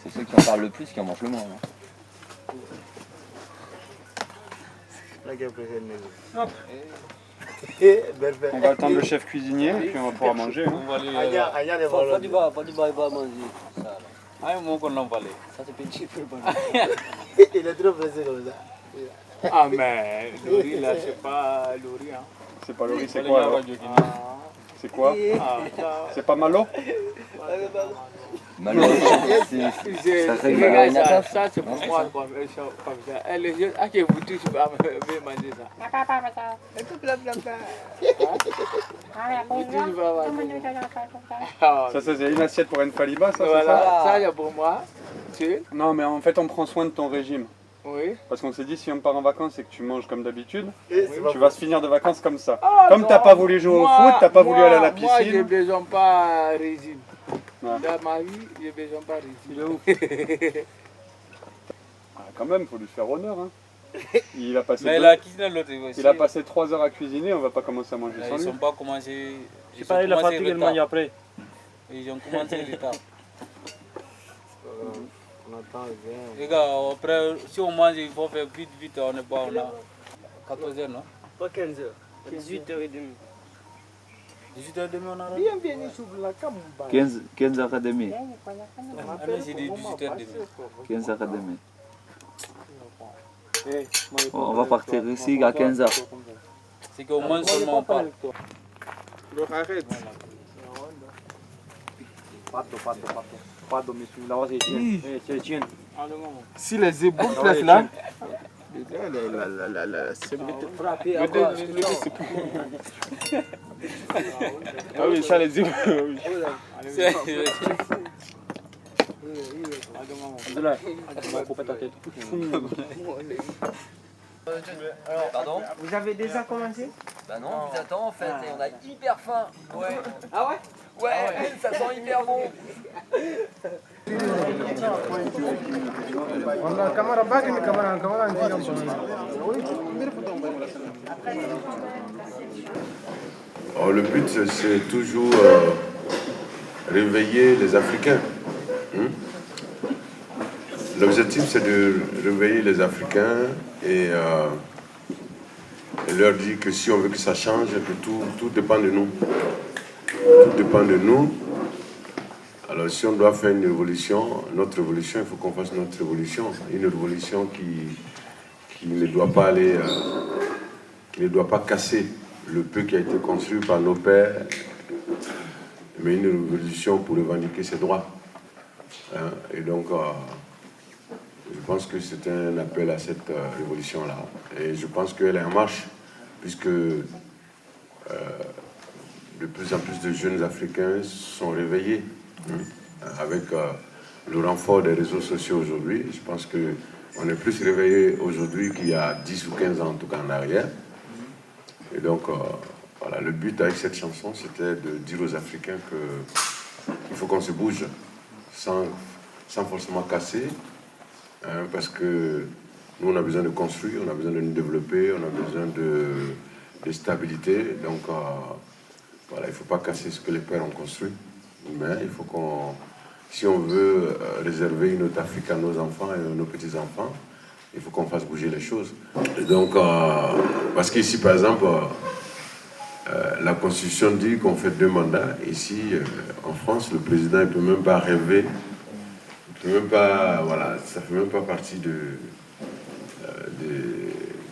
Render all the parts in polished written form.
C'est ceux qui en parlent le plus qui en mangent le moins. Hein. On va attendre le chef cuisinier et puis on va pouvoir manger. Hein. Pas du bas, il va manger. Ça, ça c'est petit peu. Il est trop pressé comme ça. Ah mais le riz là c'est pas le riz hein. C'est pas le riz, c'est quoi alors? C'est quoi? C'est pas malo? Malo, ça fait une Ça c'est pour moi comme ça. Et les jeunes, que vous tous vous manger ça. Ça c'est une assiette pour Enfaliba, ça c'est Voilà, ça? ça c'est pour moi. Non mais en fait on prend soin de ton régime. Oui. Parce qu'on s'est dit si on part en vacances et que tu manges comme d'habitude, Et tu vas se finir de vacances comme ça. Ah, Comme t'as non, pas voulu jouer au foot, t'as pas voulu aller à la Moi j'ai piscine. besoin pas régime. Ouais. Dans ma vie, j'ai besoin pas régime. Ah, quand même, faut lui faire honneur. Hein. Il a passé, Mais la cuisine l'autre aussi. il a passé 3 heures à cuisiner, on va pas commencer à manger sans Ils lui. sont pas commencé. C'est pareil, la fatigue, elle mange après. Ils ont commencé le retard. on attend bien. Les gars, après, si on mange, il faut faire vite, vite. On est pas, on a 14h, non? Pas 15h, 18h30. 18h30, on a. Bienvenue sur la cam. 15h30. Ah non, j'ai dit 18h30. 15h30. On va partir ici à 15h. C'est qu'au moins seulement on parle. Donc arrête. Pato, monsieur, là-bas c'est chien. C'est chien. Si les éboules placent là, C'est Frapper ah oui, ça les éboules. Pardon? Vous avez déjà commencé? Bah non, on vous attend en fait et on a hyper faim. Ouais. Ah ouais? Ouais, ça sent hyper bon. Alors, le but, c'est toujours réveiller les Africains. L'objectif, c'est de réveiller les Africains et leur dire que si on veut que ça change, que tout dépend de nous. Tout dépend de nous. Alors, si on doit faire une révolution, notre révolution, il faut qu'on fasse notre révolution. Une révolution qui ne doit pas aller, qui ne doit pas casser le peu qui a été construit par nos pères, mais une révolution pour revendiquer ses droits. Hein? Et donc, je pense que c'est un appel à cette révolution-là. Et je pense qu'elle est en marche, puisque de plus en plus de jeunes Africains sont réveillés. Avec le renfort des réseaux sociaux aujourd'hui, je pense qu'on est plus réveillés aujourd'hui qu'il y a 10 ou 15 ans, en tout cas en arrière. Et donc, voilà, le but avec cette chanson, c'était de dire aux Africains qu'il faut qu'on se bouge sans forcément casser, hein, parce que nous, on a besoin de construire, on a besoin de nous développer, on a besoin de stabilité. Donc, voilà, il ne faut pas casser ce que les pères ont construit. Mais il faut si on veut réserver une autre Afrique à nos enfants et à nos petits-enfants, il faut qu'on fasse bouger les choses. Et donc, parce qu'ici, par exemple, la Constitution dit qu'on fait 2 mandats. Ici, en France, le président ne peut même pas rêver, il peut même pas, voilà, ça ne fait même pas partie de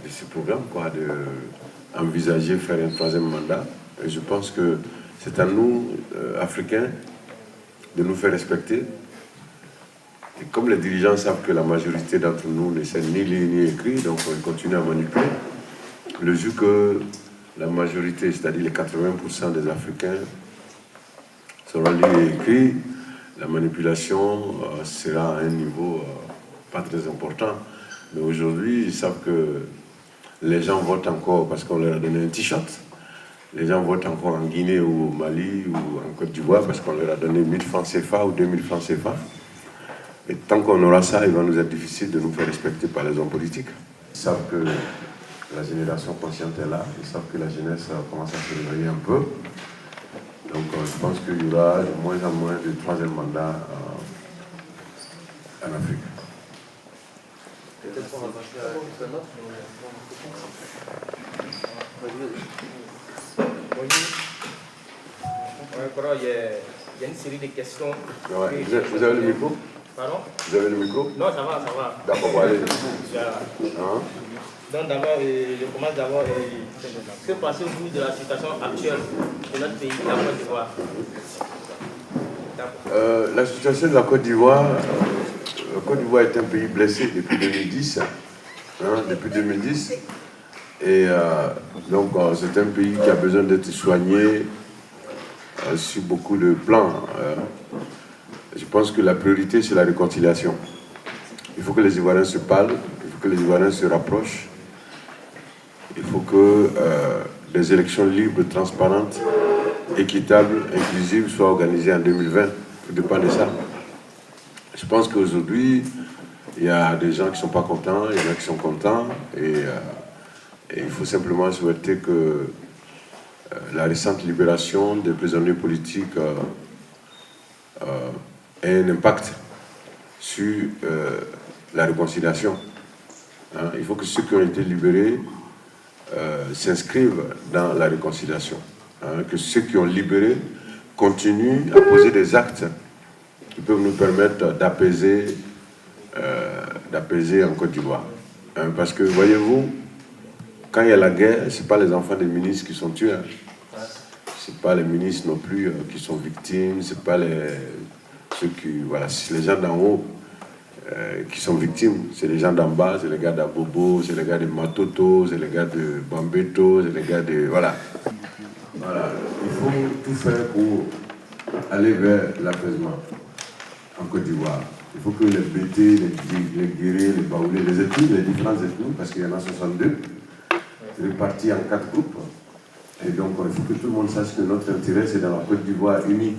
ce programme, quoi, d'envisager faire un 3e mandat. Et je pense que c'est à nous, Africains, de nous faire respecter. Et comme les dirigeants savent que la majorité d'entre nous ne sait ni lire ni écrire, donc on continue à manipuler. Le jour que la majorité, c'est-à-dire les 80% des Africains, sauront lire et écrire, la manipulation sera à un niveau pas très important. Mais aujourd'hui, ils savent que les gens votent encore parce qu'on leur a donné un t-shirt. Les gens votent encore en Guinée ou au Mali ou en Côte d'Ivoire parce qu'on leur a donné 1000 francs CFA ou 2000 francs CFA. Et tant qu'on aura ça, il va nous être difficile de nous faire respecter par les hommes politiques. Ils savent que la génération consciente est là, ils savent que la jeunesse commence à se réveiller un peu. Donc je pense qu'il y aura de moins en moins de 3e mandat en Afrique. Peut-être qu'on va passer à quelqu'un d'autre. Il y a une série de questions. Ouais. Vous avez le micro? Pardon? Vous avez le micro? Non, ça va, ça va. D'accord, bon, allez. Hein? Donc d'abord, je commence d'abord. Que pensez-vous de la situation actuelle de notre pays, la Côte d'Ivoire? La situation de la Côte d'Ivoire, la Côte d'Ivoire est un pays blessé depuis 2010. Depuis 2010. Et donc c'est un pays qui a besoin d'être soigné sur beaucoup de plans. Je pense que la priorité, c'est la réconciliation. Il faut que les Ivoiriens se parlent, il faut que les Ivoiriens se rapprochent. Il faut que des élections libres, transparentes, équitables, inclusives soient organisées en 2020. Tout dépend de ça. Je pense qu'aujourd'hui, il y a des gens qui ne sont pas contents, il y en a qui sont contents. Et il faut simplement souhaiter que la récente libération des prisonniers politiques ait un impact sur la réconciliation. Il faut que ceux qui ont été libérés s'inscrivent dans la réconciliation. Que ceux qui ont libéré continuent à poser des actes qui peuvent nous permettre d'apaiser en Côte d'Ivoire. Parce que, voyez-vous, quand il y a la guerre, ce n'est pas les enfants des ministres qui sont tués. Ce n'est pas les ministres non plus qui sont victimes. Ce n'est pas ceux qui... Voilà, c'est les gens d'en haut qui sont victimes. C'est les gens d'en bas, c'est les gars d'Abobo, c'est les gars de Matoto, c'est les gars de Bambeto, c'est les gars de... Voilà. Voilà. Il faut tout faire pour aller vers l'apaisement en Côte d'Ivoire. Il faut que les Bétés, les Guérés, les Baoulés, les ethnies, les différentes ethnies, parce qu'il y en a 62, répartis en 4 groupes. Et donc, il faut que tout le monde sache que notre intérêt, c'est dans la Côte d'Ivoire unie.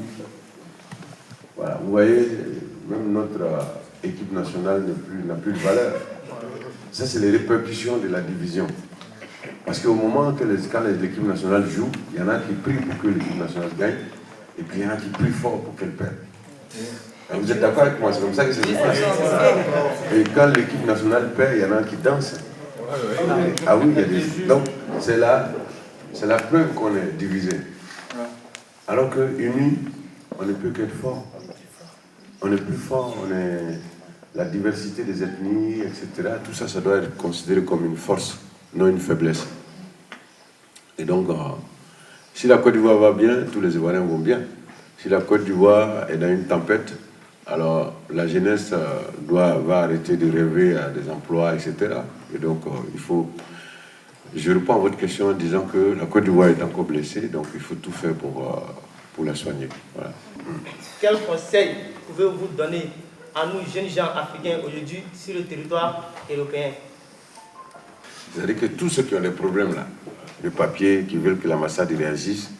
Voilà. Vous voyez, même notre équipe nationale n'a plus de valeur. Ça, c'est les répercussions de la division. Parce qu'au moment quand l'équipe nationale joue, il y en a qui prient pour que l'équipe nationale gagne, et puis il y en a qui prient fort pour qu'elle perde. Vous êtes d'accord avec moi? C'est comme ça que ça se passe. Et quand l'équipe nationale perd, il y en a qui dansent. Ah oui, il y a des... Donc, c'est la preuve qu'on est divisé. Alors que unis, on ne peut qu'être fort. On est plus fort, on est... La diversité des ethnies, etc. Tout ça, ça doit être considéré comme une force, non une faiblesse. Et donc, si la Côte d'Ivoire va bien, tous les Ivoiriens vont bien. Si la Côte d'Ivoire est dans une tempête, alors la jeunesse va arrêter de rêver à des emplois, etc. Et donc, il faut... Je réponds à votre question en disant que la Côte d'Ivoire est encore blessée, donc il faut tout faire pour la soigner. Voilà. Quel conseil pouvez-vous donner à nous, jeunes gens africains, aujourd'hui, sur le territoire européen? C'est-à-dire que tous ceux qui ont des problèmes là, de papier, qui veulent que l'ambassade réagisse,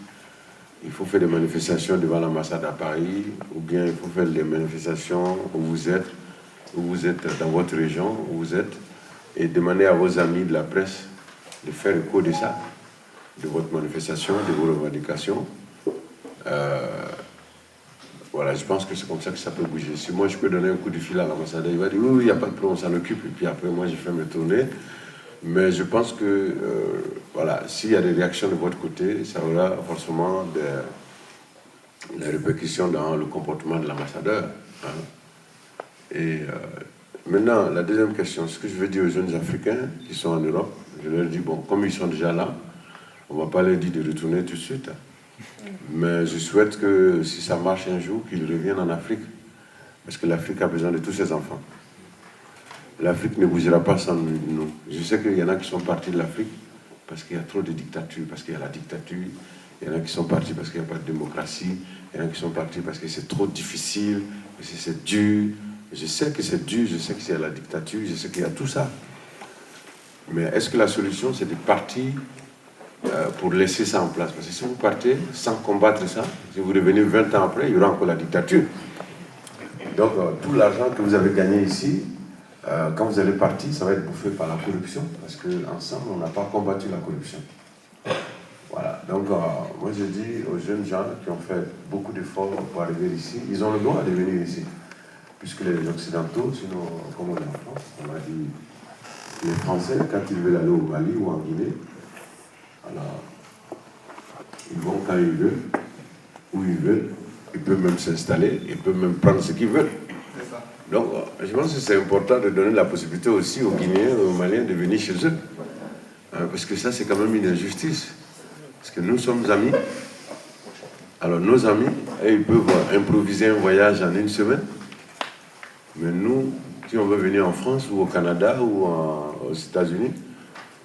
il faut faire des manifestations devant l'ambassade à Paris, ou bien il faut faire des manifestations où vous êtes dans votre région, où vous êtes, et demander à vos amis de la presse de faire écho de ça, de votre manifestation, de vos revendications. Voilà, je pense que c'est comme ça que ça peut bouger. Si moi je peux donner un coup de fil à l'ambassadeur, il va dire oui, il n'y a pas de problème, on s'en occupe, et puis après moi je fais mes tournées. Mais je pense que, voilà, s'il y a des réactions de votre côté, ça aura forcément des répercussions dans le comportement de l'ambassadeur. Et maintenant, la deuxième question, ce que je veux dire aux jeunes Africains qui sont en Europe, je leur dis, bon, comme ils sont déjà là, on ne va pas leur dire de retourner tout de suite. Mais je souhaite que si ça marche un jour, qu'ils reviennent en Afrique. Parce que l'Afrique a besoin de tous ses enfants. L'Afrique ne bougera pas sans nous. Je sais qu'il y en a qui sont partis de l'Afrique parce qu'il y a trop de dictature, parce qu'il y a la dictature. Il y en a qui sont partis parce qu'il n'y a pas de démocratie. Il y en a qui sont partis parce que c'est trop difficile, parce que c'est dur. Je sais que c'est dur, je sais qu'il y a la dictature, je sais qu'il y a tout ça. Mais est-ce que la solution, c'est de partir pour laisser ça en place? Parce que si vous partez sans combattre ça, si vous revenez 20 ans après, il y aura encore la dictature. Donc, tout l'argent que vous avez gagné ici, quand vous allez partir, ça va être bouffé par la corruption, parce qu'ensemble, on n'a pas combattu la corruption. Voilà, donc moi je dis aux jeunes gens qui ont fait beaucoup d'efforts pour arriver ici, ils ont le droit de venir ici. puisque les Occidentaux, sinon, comme on est en France, on a dit, les Français, quand ils veulent aller au Mali ou en Guinée, alors, ils vont quand ils veulent, où ils veulent, ils peuvent même s'installer, ils peuvent même prendre ce qu'ils veulent. Donc, je pense que c'est important de donner la possibilité aussi aux Guinéens et aux Maliens de venir chez eux. Parce que ça, c'est quand même une injustice. Parce que nous sommes amis. Alors, nos amis, ils peuvent improviser un voyage en une semaine. Mais nous, si on veut venir en France ou au Canada ou aux États-Unis,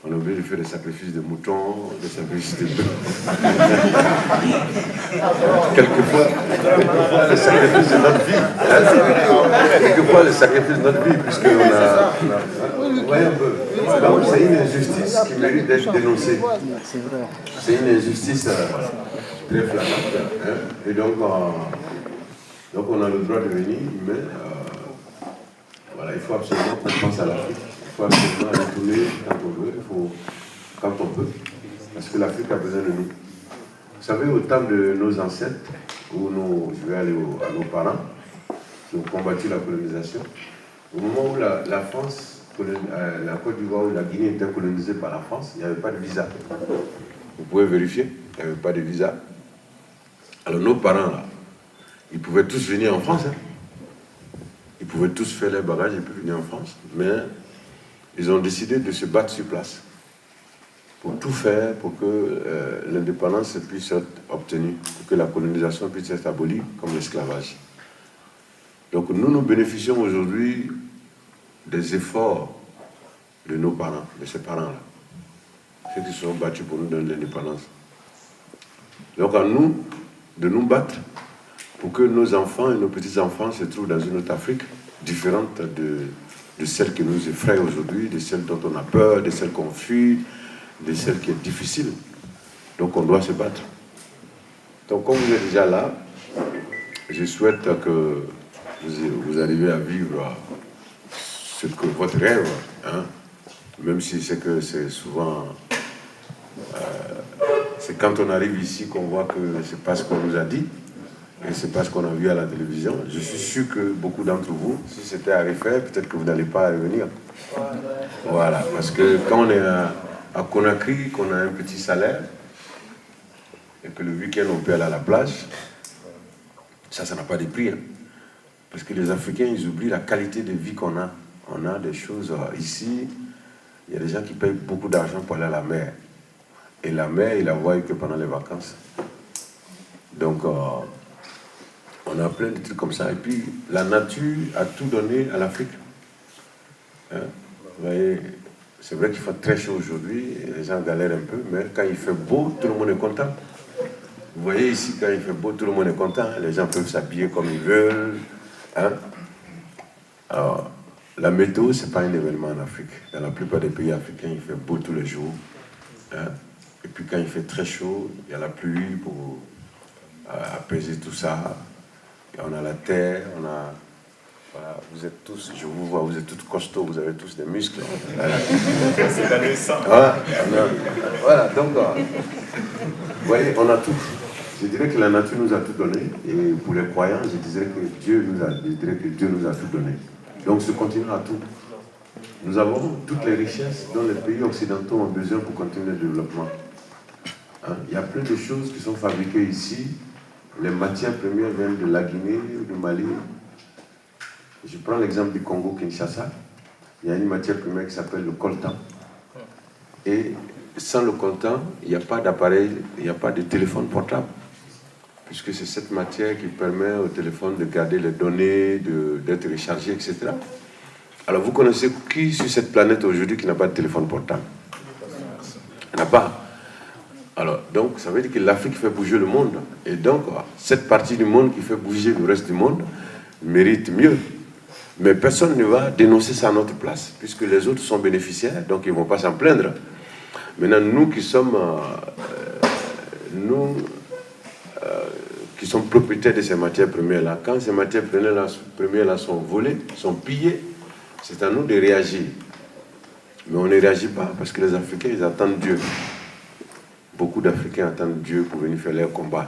on est obligé de faire des sacrifices de moutons, des sacrifices de bœufs. Quelquefois, le sacrifice de notre vie. Quelquefois, le sacrifice de notre vie, puisqu'on a... Vous voyez un peu. Donc, c'est une injustice qui mérite d'être dénoncée. C'est une injustice très flagrante. Et donc, on a le droit de venir, mais voilà, il faut absolument qu'on pense à l'Afrique. Il faut absolument retourner quand on veut, quand on peut, parce que l'Afrique a besoin de nous. Vous savez, au temps de nos ancêtres, je vais aller à nos parents, qui ont combattu la colonisation, au moment où la France, la Côte d'Ivoire ou la Guinée était colonisée par la France, il n'y avait pas de visa. Vous pouvez vérifier, il n'y avait pas de visa. Alors nos parents, là, ils pouvaient tous venir en France. Ils pouvaient tous faire leurs bagages et puis venir en France. Mais ils ont décidé de se battre sur place pour tout faire pour que l'indépendance puisse être obtenue, pour que la colonisation puisse être abolie comme l'esclavage. Donc nous bénéficions aujourd'hui des efforts de nos parents, de ces parents-là, ceux qui se sont battus pour nous donner l'indépendance. Donc à nous de nous battre pour que nos enfants et nos petits-enfants se trouvent dans une autre Afrique différente de celle qui nous effraie aujourd'hui, de celle dont on a peur, de celle qu'on fuit, de celle qui est difficile. Donc on doit se battre. Donc comme vous êtes déjà là, je souhaite que vous arriviez à vivre ce que votre rêve, même si c'est que c'est souvent... c'est quand on arrive ici qu'on voit que c'est pas ce qu'on nous a dit, et c'est pas ce qu'on a vu à la télévision. Je suis sûr que beaucoup d'entre vous, si c'était à refaire, peut-être que vous n'allez pas revenir. Voilà, parce que quand on est à Conakry, qu'on a un petit salaire, et que le week-end on peut aller à la plage, ça n'a pas de prix. Parce que les Africains, ils oublient la qualité de vie qu'on a. On a des choses ici, il y a des gens qui payent beaucoup d'argent pour aller à la mer. Et la mer, ils la voient que pendant les vacances. Donc, on a plein de trucs comme ça. Et puis, la nature a tout donné à l'Afrique. Vous voyez, c'est vrai qu'il fait très chaud aujourd'hui, les gens galèrent un peu, mais quand il fait beau, tout le monde est content. Vous voyez ici, quand il fait beau, tout le monde est content. Les gens peuvent s'habiller comme ils veulent. Alors, la météo, ce n'est pas un événement en Afrique. Dans la plupart des pays africains, il fait beau tous les jours. Et puis quand il fait très chaud, il y a la pluie pour apaiser tout ça. Et on a la terre, voilà, vous êtes tous, je vous vois, vous êtes tous costauds, vous avez tous des muscles. C'est dans le sang. Voilà, donc, vous voyez, on a tout. Je dirais que la nature nous a tout donné. Et pour les croyants, je dirais que Dieu nous a tout donné. Donc ce continent a tout. Nous avons toutes les richesses dont les pays occidentaux ont besoin pour continuer le développement. Il y a plein de choses qui sont fabriquées ici. Les matières premières viennent de la Guinée, du Mali. Je prends l'exemple du Congo-Kinshasa. Il y a une matière première qui s'appelle le coltan. Et sans le coltan, il n'y a pas d'appareil, il n'y a pas de téléphone portable. Puisque c'est cette matière qui permet au téléphone de garder les données, d'être rechargé, etc. Alors vous connaissez qui sur cette planète aujourd'hui qui n'a pas de téléphone portable? Il n'y en a pas. Alors, donc, ça veut dire que l'Afrique fait bouger le monde. Et donc, cette partie du monde qui fait bouger le reste du monde mérite mieux. Mais personne ne va dénoncer ça à notre place, puisque les autres sont bénéficiaires, donc ils ne vont pas s'en plaindre. Maintenant, nous qui sommes, qui sommes propriétaires de ces matières premières-là, quand ces matières premières-là sont volées, sont pillées, c'est à nous de réagir. Mais on ne réagit pas, parce que les Africains, ils attendent Dieu. Beaucoup d'Africains attendent Dieu pour venir faire leur combat.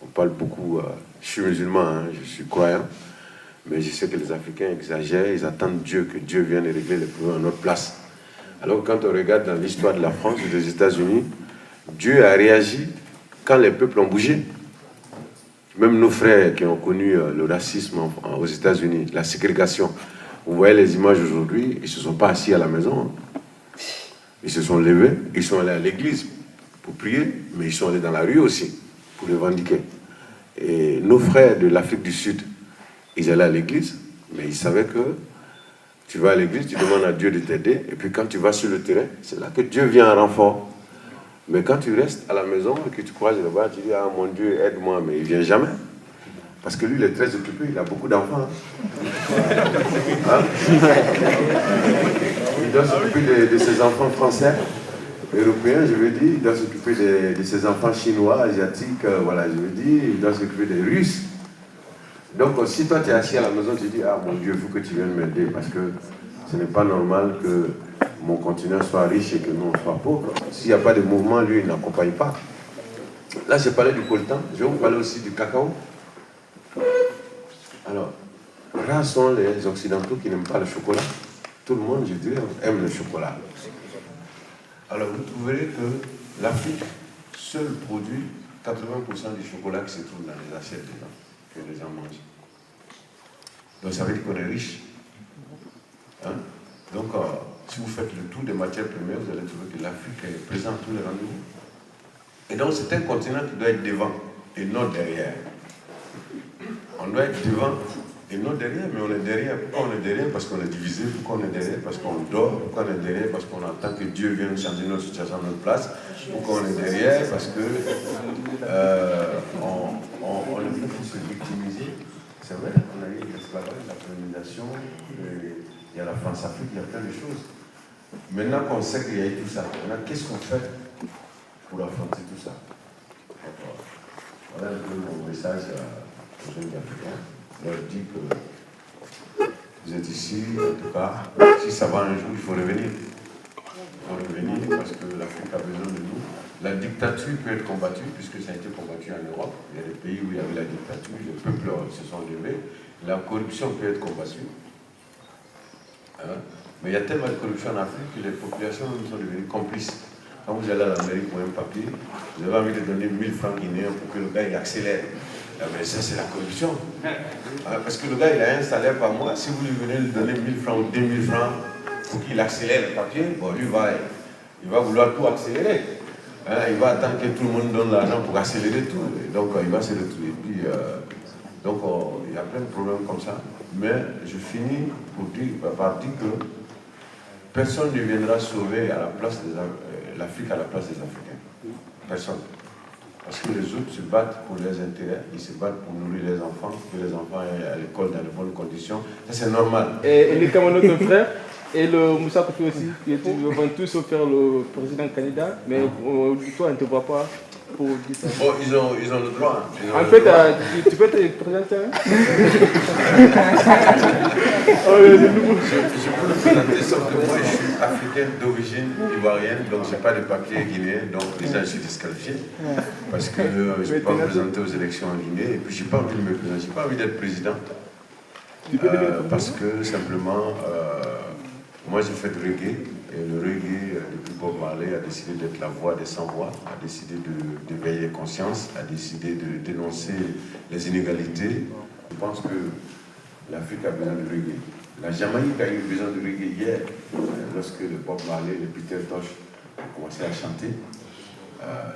On parle beaucoup, je suis musulman, je suis croyant, Mais je sais que les Africains exagèrent, ils attendent Dieu, que Dieu vienne régler les problèmes à notre place. Alors quand on regarde dans l'histoire de la France ou des États-Unis, Dieu a réagi quand les peuples ont bougé. Même nos frères qui ont connu le racisme aux États-Unis, la ségrégation, vous voyez les images aujourd'hui, ils ne se sont pas assis à la maison. Ils se sont levés, ils sont allés à l'église pour prier, mais ils sont allés dans la rue aussi pour revendiquer. Et nos frères de l'Afrique du Sud, ils allaient à l'église, mais ils savaient que tu vas à l'église, tu demandes à Dieu de t'aider, et puis quand tu vas sur le terrain, c'est là que Dieu vient en renfort. Mais quand tu restes à la maison et que tu croises le bas, tu dis « Ah mon Dieu, aide-moi », mais il ne vient jamais. Parce que lui, il est très occupé, il a beaucoup d'enfants. Hein? Il doit s'occuper de ses enfants français, européens, je veux dire, il doit s'occuper de ses enfants chinois, asiatiques, voilà, je veux dire, il doit s'occuper des Russes. Donc, si toi, tu es assis à la maison, tu dis, ah mon Dieu, il faut que tu viennes m'aider, parce que ce n'est pas normal que mon continent soit riche et que nous, on soit pauvres. S'il n'y a pas de mouvement, lui, il n'accompagne pas. Là, j'ai parlé du coltan, je vais vous parler aussi du cacao. Alors, rares sont les Occidentaux qui n'aiment pas le chocolat. Tout le monde, je dirais, aime le chocolat. Alors, vous trouverez que l'Afrique seul produit 80% du chocolat qui se trouve dans les assiettes des gens, que les gens mangent. Donc, ça veut dire qu'on est riche. Hein? Donc, si vous faites le tour des matières premières, vous allez trouver que l'Afrique est présente à tous les rendez-vous. Et donc, c'est un continent qui doit être devant et non derrière. On doit être devant et non derrière, mais on est derrière. Pourquoi on est derrière? Parce qu'on est divisé. Pourquoi on est derrière? Parce qu'on dort. Pourquoi on est derrière? Parce qu'on attend que Dieu vienne changer notre situation à notre place. Pourquoi on est derrière? Parce que on est venu pour se victimiser. C'est vrai, on a eu l'esclavage, la colonisation, il y a la France-Afrique, il y a plein de choses. Maintenant qu'on sait qu'il y a eu tout ça, qu'est-ce qu'on fait pour affronter tout ça? Voilà un peu mon message aux jeunes Africains. Je leur dis que vous êtes ici, en tout cas, si ça va un jour, il faut revenir. Il faut revenir parce que l'Afrique a besoin de nous. La dictature peut être combattue, puisque ça a été combattu en Europe. Il y a des pays où il y avait la dictature, les peuples se sont levés. La corruption peut être combattue. Hein? Mais il y a tellement de corruption en Afrique que les populations sont devenues complices. Quand vous allez à l'Amérique pour un papier, vous avez envie de donner 1000 francs guinéens pour que le gars il accélère. Mais ça, c'est la corruption. Parce que le gars, il a un salaire par mois. Si vous lui venez lui donner 1000 francs ou 2000 francs pour qu'il accélère le papier, bon, lui, il va vouloir tout accélérer. Il va attendre que tout le monde donne l'argent pour accélérer tout. Et donc, il va se retrouver. Puis, donc, il y a plein de problèmes comme ça. Mais je finis par dire que personne ne viendra sauver à la place l'Afrique à la place des Africains. Personne. Parce que les autres se battent pour leurs intérêts, ils se battent pour nourrir les enfants, que les enfants aient à l'école dans de bonnes conditions. Ça, c'est normal. Et les Kamano, ton frère, et le Moussa Kofi aussi, qui vont tous faire le président candidat, mais toi, on ne te voit pas pour dire ça. Bon, ils ont le droit. En fait, tu peux te présenter. Je peux le présenter, sauf que moi, je suis africain d'origine ivoirienne, donc je n'ai pas de papier guinéen, donc déjà je suis disqualifié. Parce que je ne peux pas me présenter aux élections en Guinée, et puis je n'ai pas envie de me présenter, je n'ai pas envie d'être président. Parce que simplement, moi j'ai fait du reggae, et le reggae, depuis Bob Marley, a décidé d'être la voix des sans-voix, a décidé d'éveiller les consciences, a décidé de dénoncer les inégalités. Je pense que l'Afrique a besoin de reggae. La Jamaïque a eu besoin de reggae hier, lorsque le Bob Marley, le Peter Tosh ont commencé à chanter.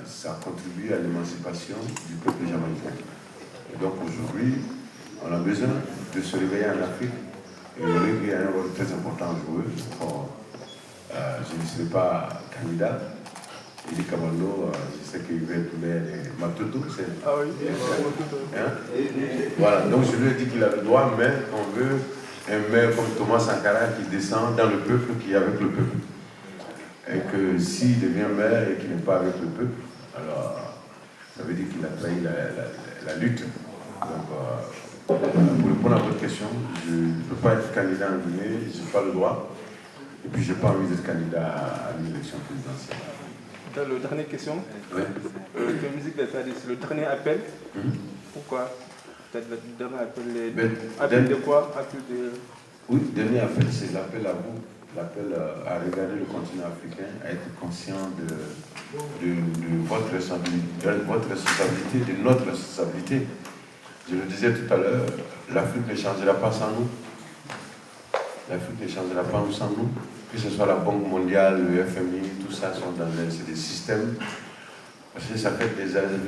Ça a contribué à l'émancipation du peuple jamaïcain. Et donc aujourd'hui, on a besoin de se réveiller en Afrique. Et le reggae a un rôle très important à jouer. Je ne serai pas candidat. Il dit Kamano, je sais qu'il veut tous les Matoto, c'est... Ah oui, voilà, donc je lui ai dit qu'il a le droit, mais on veut un maire comme Thomas Sankara qui descend dans le peuple, qui est avec le peuple. Et que s'il devient maire et qu'il n'est pas avec le peuple, alors ça veut dire qu'il a trahi la lutte. Donc, pour répondre à votre question, je ne peux pas être candidat en Guinée, je n'ai pas le droit. Et puis je n'ai pas envie d'être candidat à une élection présidentielle. La dernière question. Oui. La musique de c'est le dernier appel. Pourquoi? peut-être le dernier appel, Appel de quoi? Appel de... Oui, dernier appel, c'est l'appel à vous, l'appel à regarder le continent africain, à être conscient de votre responsabilité, de notre responsabilité. Je le disais tout à l'heure, l'Afrique ne changera pas sans nous. L'Afrique ne changera pas sans nous. Que ce soit la Banque mondiale, le FMI, tout ça sont dans c'est des systèmes. Parce que ça fait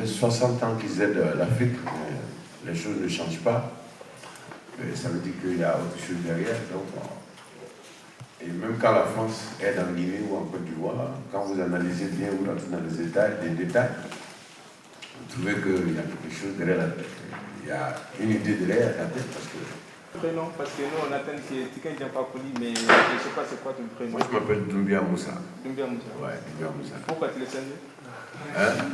60 ans qu'ils aident l'Afrique, mais les choses ne changent pas. Et ça veut dire qu'il y a autre chose derrière. Donc, et même quand la France aide en Guinée ou en Côte d'Ivoire, quand vous analysez bien, vous rentrez dans les détails, vous trouvez qu'il y a quelque chose derrière la tête. Il y a une idée derrière la tête parce que... Prénom, parce que nous on attend que Tiken Djapakoli, mais je ne sais pas c'est quoi ton prénom. Moi je m'appelle Doumbia Moussa. Doumbia Moussa. Ouais, Doumbia Moussa. Pourquoi tu l'as changé?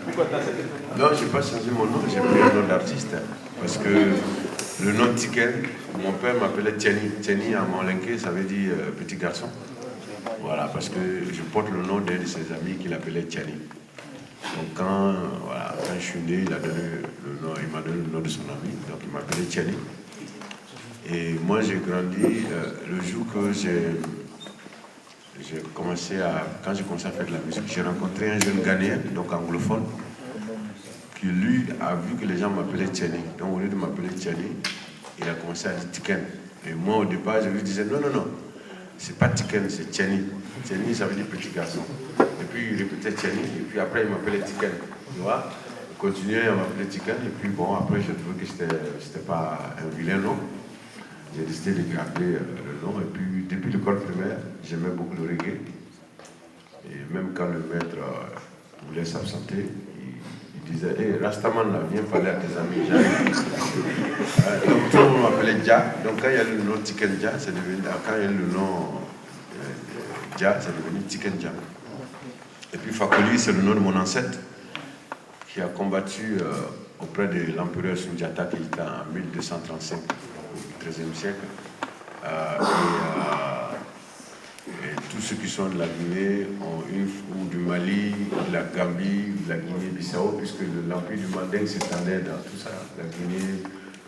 Pourquoi tu as changé ton nom? Non, je n'ai pas changé mon nom, j'ai pris un nom d'artiste. Parce que le nom Tiken, mon père m'appelait Tieni. Tieni en malinké, ça veut dire petit garçon. Voilà, parce que je porte le nom d'un de ses amis qui l'appelait Tieni. Donc quand je suis né, il m'a donné le nom de son ami, donc il m'appelait Tieni. Et moi j'ai grandi le jour que j'ai commencé à faire de la musique, j'ai rencontré un jeune Ghanéen, donc anglophone, qui lui a vu que les gens m'appelaient Tieni. Donc au lieu de m'appeler Tieni, il a commencé à dire Tiken. Et moi au départ je lui disais non, c'est pas Tiken, c'est Tieni. Tieni ça veut dire petit garçon. Et puis il répétait Tieni, et puis après il m'appelait Tiken. Tu vois, il continuait à m'appeler Tiken, et puis bon, après je trouvais que c'était pas un vilain nom. J'ai décidé de garder le nom, et puis depuis l'école primaire, j'aimais beaucoup le reggae. Et même quand le maître voulait s'absenter, il disait hey, Rastaman, là, viens parler à tes amis. Donc tout le monde m'appelait Dja. Donc quand il y a le nom Tiken Dja, c'est devenu. Quand il y a le nom Dja, c'est devenu Tiken Dja. Et puis Fakoli, c'est le nom de mon ancêtre qui a combattu auprès de l'empereur Sundiata qui était en 1235. Au XIIIe siècle. Et tous ceux qui sont de la Guinée ou du Mali, de la Gambie, de la Guinée-Bissau, puisque l'empire du Mandingue s'étendait dans tout ça, la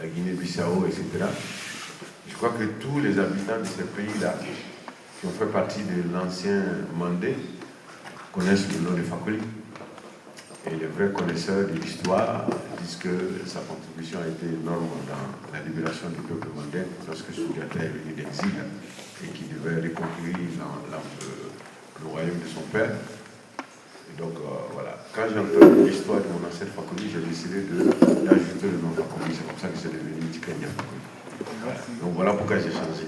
Guinée-Bissau, etc. Je crois que tous les habitants de ces pays-là, qui ont fait partie de l'ancien Mandé, connaissent le nom de Fakoli. Et les vrais connaisseurs de l'histoire disent que sa contribution a été énorme dans la libération du peuple mandingue lorsque Sundiata est venu d'exil et qui devait reconquérir le royaume de son père. Et donc voilà, quand j'ai entendu l'histoire de mon ancêtre Fakoli, j'ai décidé d'ajouter le nom Fakoli. C'est comme ça que c'est devenu Tiken Djapakoli. Voilà. Donc voilà pourquoi j'ai changé.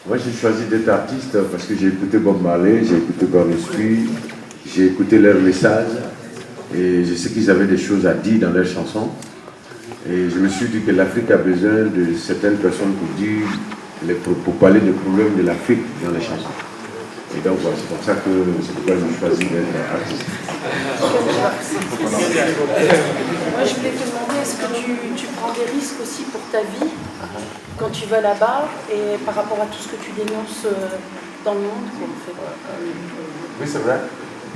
Moi j'ai choisi d'être artiste parce que j'ai écouté Bob Marley, j'ai écouté Berners-Lee, j'ai écouté leurs messages et je sais qu'ils avaient des choses à dire dans leurs chansons. Et je me suis dit que l'Afrique a besoin de certaines personnes pour parler des problèmes de l'Afrique dans les chansons. Et donc voilà, c'est pour ça que c'est pourquoi j'ai choisi d'être artiste. Moi je voulais te demander, est-ce que tu prends des risques aussi pour ta vie quand tu vas là-bas et par rapport à tout ce que tu dénonces dans le monde en fait. Oui, c'est vrai.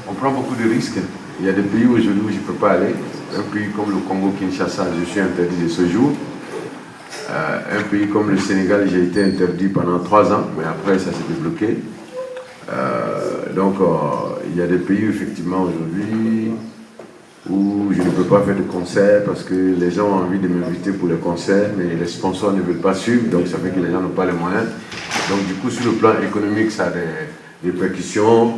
On prend beaucoup de risques. Il y a des pays aujourd'hui où je ne peux pas aller. Un pays comme le Congo-Kinshasa, je suis interdit de séjour. Un pays comme le Sénégal, j'ai été interdit pendant 3 ans, mais après ça s'est débloqué. Donc il y a des pays effectivement aujourd'hui où je ne peux pas faire de concerts parce que les gens ont envie de m'inviter pour les concerts, mais les sponsors ne veulent pas suivre, donc ça fait que les gens n'ont pas les moyens. Donc du coup, sur le plan économique, ça a des répercussions,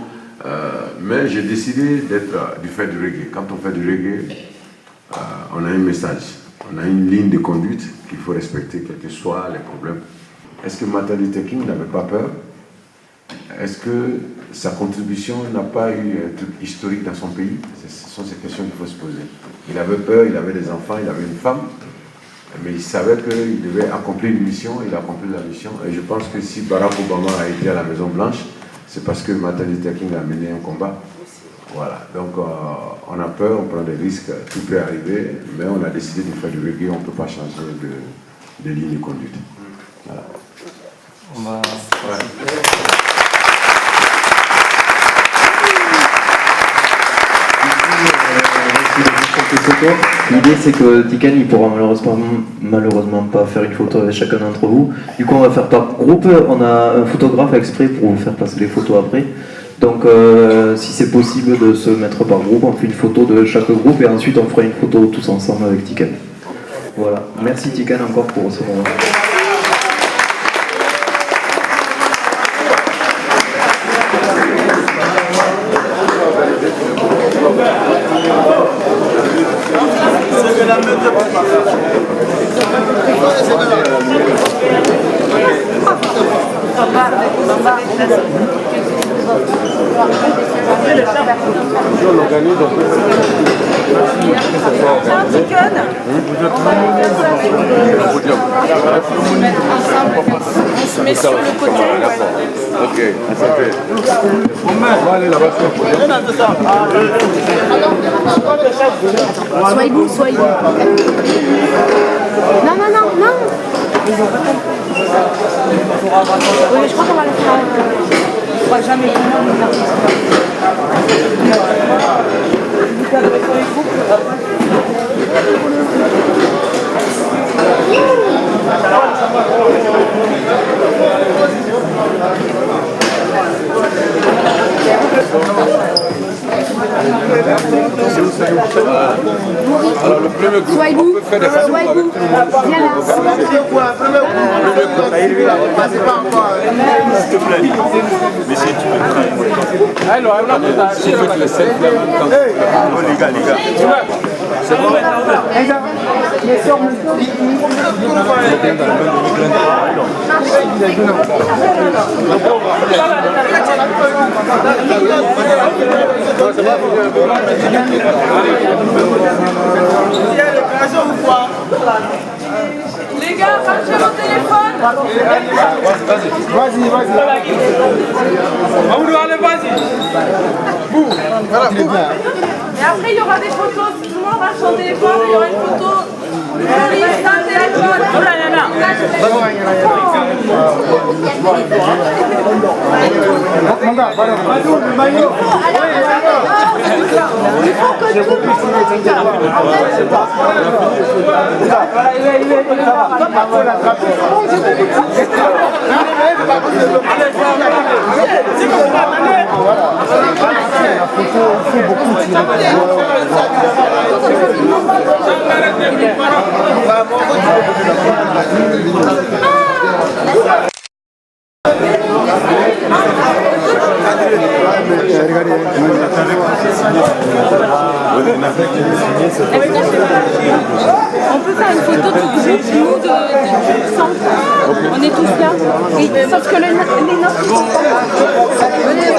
mais j'ai décidé de faire du reggae. Quand on fait du reggae, on a un message, on a une ligne de conduite qu'il faut respecter, quels que soient les problèmes. Est-ce que Martin Luther King n'avait pas peur? Est-ce que sa contribution n'a pas eu un truc historique dans son pays? Ce sont ces questions qu'il faut se poser. Il avait peur, il avait des enfants, il avait une femme, mais il savait qu'il devait accomplir une mission, il a accompli la mission. Et je pense que si Barack Obama a été à la Maison Blanche, c'est parce que Martin Luther King a mené un combat. Voilà, donc on a peur, on prend des risques, tout peut arriver, mais on a décidé de faire du reggae, on ne peut pas changer de ligne de conduite. Voilà. On va... Ouais. photo. L'idée c'est que Tiken il pourra malheureusement pas faire une photo avec chacun d'entre vous. Du coup on va faire par groupe, on a un photographe exprès pour vous faire passer les photos après. Donc si c'est possible de se mettre par groupe, on fait une photo de chaque groupe et ensuite on fera une photo tous ensemble avec Tiken. Voilà, merci Tiken encore pour ce moment. On se met sur le côté. Ok, ça fait. On va aller là-bas. Soyez vous, soyez vous. Non, non, non, non. Oui, mais je crois qu'on va le faire. On ne pourra jamais. Alors le premier groupe, Soyez on peut faire des photos avec tout le monde. Viens là. S'il te plaît. Mais si tu peux faire si tu fais les selfies en même temps. Oh les gars. C'est bon. Les gars, rangez vos téléphones. Vas-y. Allez, vas-y. Et après, il y aura des photos. Si tout le monde range son téléphone, il y aura une photo. Maurice, sans téléphone. Oh là là là. Mon gars, voilà. Il faut que tout le On peut faire une photo de groupe, nous, du centre. On est tous là. Et, sauf que les notes... Venez,